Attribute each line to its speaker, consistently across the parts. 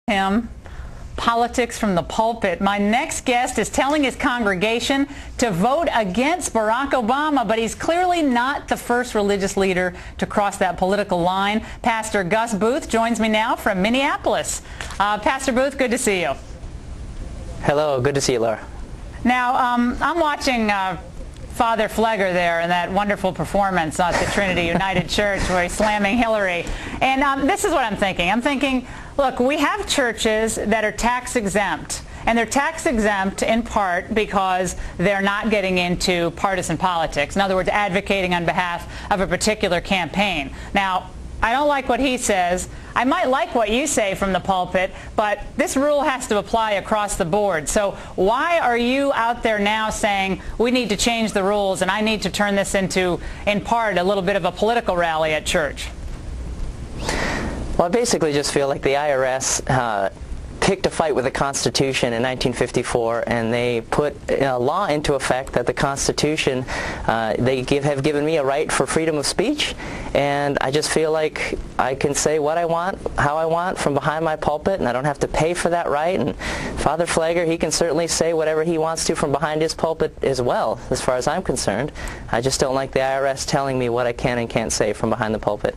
Speaker 1: Him. Politics from the pulpit. My next guest is telling his congregation to vote against Barack Obama, but he's clearly not the first religious leader to cross that political line. Pastor Gus Booth joins me now from Minneapolis. Pastor Booth, good to see you.
Speaker 2: Hello, good to see you, Laura.
Speaker 1: Now, I'm watching Father Flegger there in that wonderful performance at the Trinity United Church where he's slamming Hillary. And this is what I'm thinking. I'm thinking, look, we have churches that are tax exempt. And they're tax exempt in part because they're not getting into partisan politics. In other words, advocating on behalf of a particular campaign. Now, I don't like what he says. I might like what you say from the pulpit, but this rule has to apply across the board. So why are you out there now saying we need to change the rules and I need to turn this into, in part, a little bit of a political rally at church?
Speaker 2: Well, I basically just feel like the IRS picked a fight with the Constitution in 1954, and they put a law into effect that the Constitution, have given me a right for freedom of speech, and I just feel like I can say what I want, how I want, from behind my pulpit, and I don't have to pay for that right. And Father Flegger, he can certainly say whatever he wants to from behind his pulpit as well, as far as I'm concerned. I just don't like the IRS telling me what I can and can't say from behind the pulpit.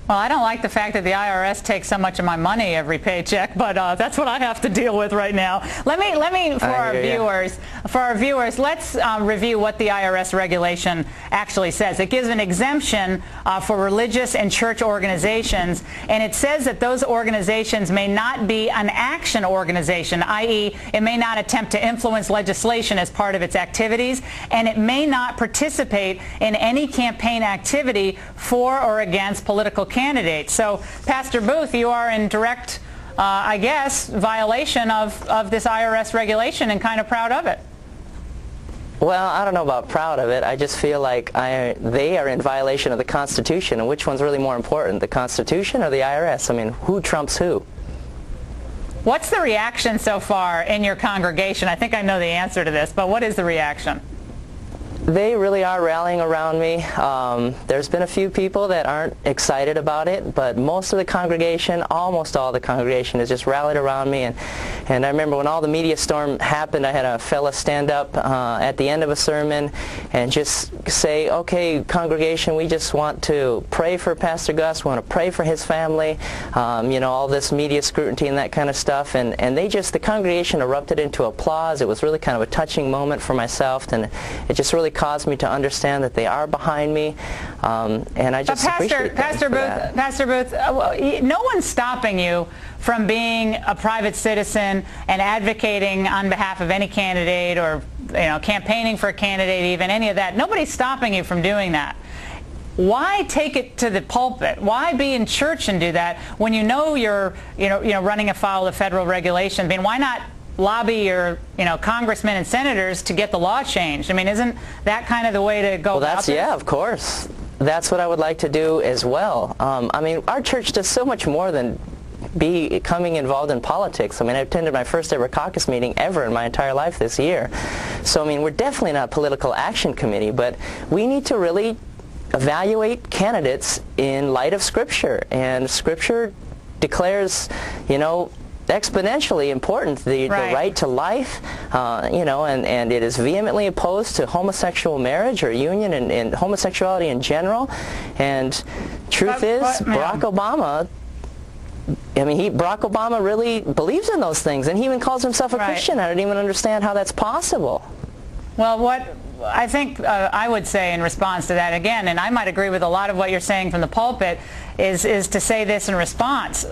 Speaker 1: Well, I don't like the fact that the IRS takes so much of my money every paycheck, but that's what I have to deal with right now. Let me, for our viewers, let's review what the IRS regulation actually says. It gives an exemption for religious and church organizations, and it says that those organizations may not be an action organization, i.e., it may not attempt to influence legislation as part of its activities, and it may not participate in any campaign activity for or against political candidates. So, Pastor Booth, you are in direct, I guess, violation of this IRS regulation and kind of proud of it.
Speaker 2: Well, I don't know about proud of it. I just feel like they are in violation of the Constitution, and which one's really more important, the Constitution or the IRS? I mean, who trumps who?
Speaker 1: What's the reaction so far in your congregation? I think I know the answer to this, but what is the reaction?
Speaker 2: They really are rallying around me. There's been a few people that aren't excited about it, but most of the congregation, almost all the congregation, has just rallied around me. And I remember when all the media storm happened, I had a fella stand up at the end of a sermon and just say, okay, congregation, we just want to pray for Pastor Gus, we want to pray for his family, you know, all this media scrutiny and that kind of stuff. And the congregation erupted into applause. It was really kind of a touching moment for myself, and it just really caused me to understand that they are behind me, and I just appreciate that.
Speaker 1: Pastor Booth, no one's stopping you from being a private citizen and advocating on behalf of any candidate, or campaigning for a candidate, even any of that. Nobody's stopping you from doing that. Why take it to the pulpit? Why be in church and do that when you know you're running afoul of federal regulations? I mean, why not lobby your congressmen and senators to get the law changed? I mean, isn't that kind of the way to go about this?
Speaker 2: Yeah, of course. That's what I would like to do as well. I mean, our church does so much more than becoming involved in politics. I mean, I attended my first ever caucus meeting ever in my entire life this year. So, I mean, we're definitely not a political action committee, but we need to really evaluate candidates in light of Scripture. And Scripture declares, exponentially important the right to life, and it is vehemently opposed to homosexual marriage or union and homosexuality in general. And truth is, Barack Obama, Barack Obama really believes in those things, and he even calls himself a Christian. I don't even understand how that's possible.
Speaker 1: Well, what I think I would say in response to that, again, and I might agree with a lot of what you're saying from the pulpit, is to say this in response.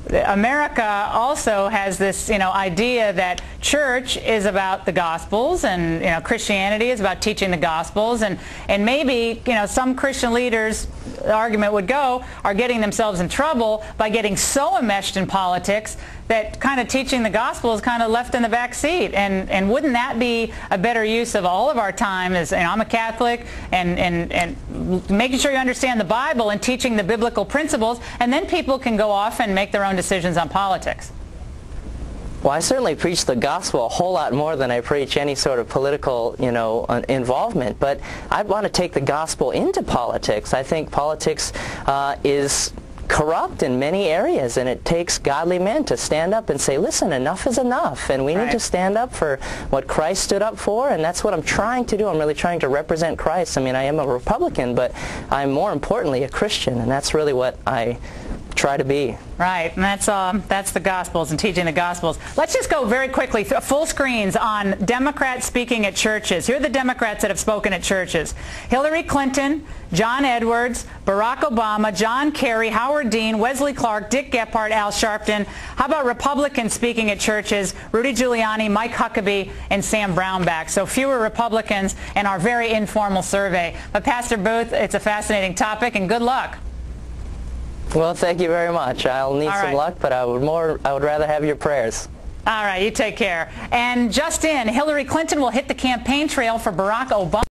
Speaker 1: America also has this, idea that church is about the Gospels, and Christianity is about teaching the Gospels, and maybe some Christian leaders, the argument would go, are getting themselves in trouble by getting so enmeshed in politics that kind of teaching the gospel is kind of left in the back seat. And wouldn't that be a better use of all of our time? As I'm a Catholic, and making sure you understand the Bible and teaching the biblical principles, and then people can go off and make their own decisions on politics.
Speaker 2: Well, I certainly preach the gospel a whole lot more than I preach any sort of political, involvement. But I want to take the gospel into politics. I think politics is corrupt in many areas, and it takes godly men to stand up and say, listen, enough is enough, and we need to stand up for what Christ stood up for, and that's what I'm trying to do. I'm really trying to represent Christ. I mean, I am a Republican, but I'm more importantly a Christian, and that's really what I try to be.
Speaker 1: Right, and that's the Gospels and teaching the Gospels. Let's just go very quickly through full screens on Democrats speaking at churches. Here are the Democrats that have spoken at churches: Hillary Clinton, John Edwards, Barack Obama, John Kerry, Howard Dean, Wesley Clark, Dick Gephardt, Al Sharpton. How about Republicans speaking at churches? Rudy Giuliani, Mike Huckabee, and Sam Brownback. So fewer Republicans in our very informal survey. But Pastor Booth, it's a fascinating topic, and good luck.
Speaker 2: Well, thank you very much. I'll need some luck, but I would rather have your prayers.
Speaker 1: All right, you take care. And just in, Hillary Clinton will hit the campaign trail for Barack Obama.